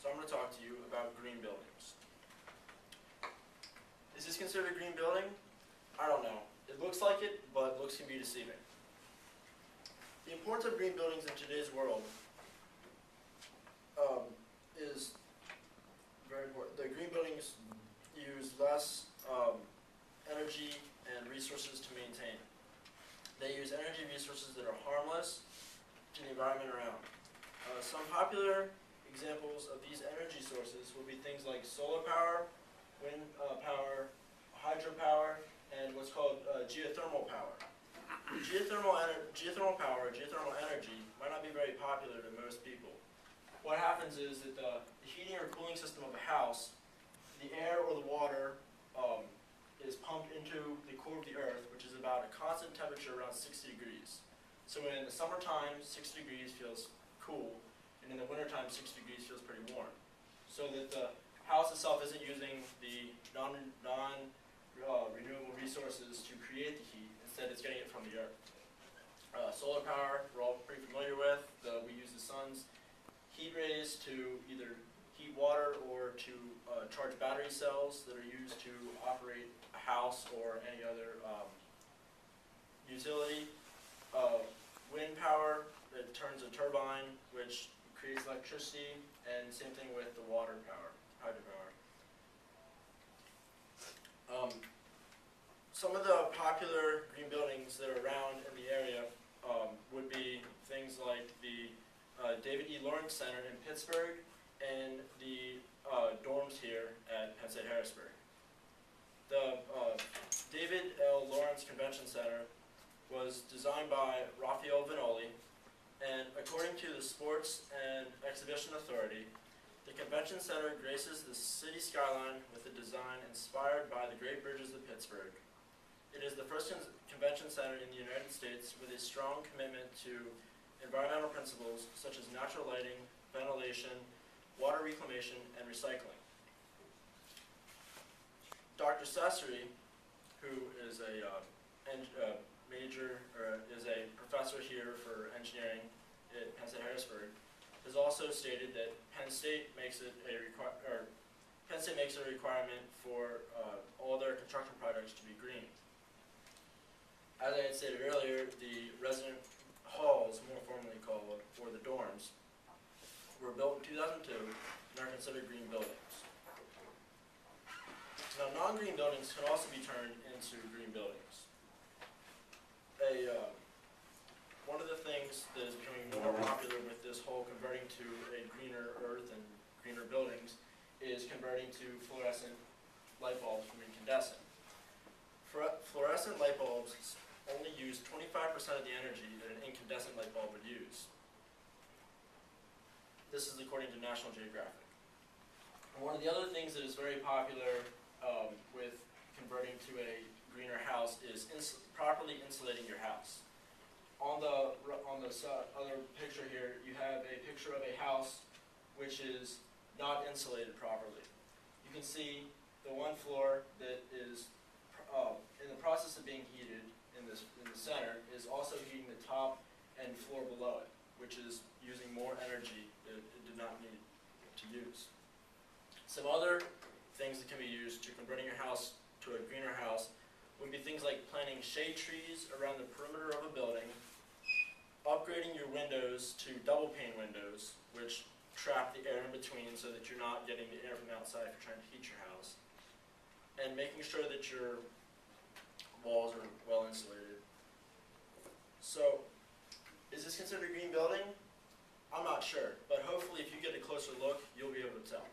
so I'm going to talk to you about green buildings. Is this considered a green building? I don't know. It looks like it, but looks can be deceiving. The importance of green buildings in today's world is very important. The green buildings use less energy and resources to maintain. They use energy resources that are harmless to the environment around. Some popular examples of these energy sources would be things like solar power, wind power, hydropower, and what's called geothermal power. Geothermal power, geothermal energy, might not be very popular to most people. What happens is that the heating or cooling system of a house, the air or the water is pumped into the core of the earth, which is about a constant temperature around 60 degrees. So in the summertime, 60 degrees feels cool, and in the wintertime, 60 degrees feels pretty warm. So that the house itself isn't using the non-renewable resources to create the heat. Instead, it's getting it from the earth. Solar power, we're all pretty familiar with. We use the sun's heat rays to either heat water or to charge battery cells that are used to operate a house or any other utility. Wind power, that turns a turbine, which creates electricity, and same thing with the water power, hydropower. Some of the popular green buildings that are around in the area would be things like the David E. Lawrence Center in Pittsburgh and the dorms here at Penn State Harrisburg. The David L. Lawrence Convention Center was designed by Raphael Vignoli, and according to the Sports and Exhibition Authority, the Convention Center graces the city skyline with a design inspired by the Great Bridges of Pittsburgh. It is the first convention center in the United States with a strong commitment to environmental principles such as natural lighting, ventilation, water reclamation, and recycling. Dr. Sassery, who is a professor here for engineering at Penn State Harrisburg, has also stated that Penn State makes it a requirement for all their construction projects to be green. As I had stated earlier, the resident halls, more formally called, or the dorms, were built in 2002 and are considered green buildings. Now, non-green buildings can also be turned into green buildings. One of the things that is becoming more popular with this whole converting to a greener earth and greener buildings is converting to fluorescent light bulbs from incandescent. Fluorescent light bulbs only use 25% of the energy that an incandescent light bulb would use. This is according to National Geographic. And one of the other things that is very popular with converting to a greener house is properly insulating your house. On the other picture here, you have a picture of a house which is not insulated properly. You can see the one floor that is in the process of being heated in the center is also heating the top and floor below it, which is using more energy that it did not need to use. Some other things that can be used to converting your house to a greener house would be things like planting shade trees around the perimeter of a building, upgrading your windows to double pane windows, which trap the air in between so that you're not getting the air from the outside if you're trying to heat your house, and making sure that your walls are well insulated. So, is this considered a green building? I'm not sure, but hopefully if you get a closer look, you'll be able to tell.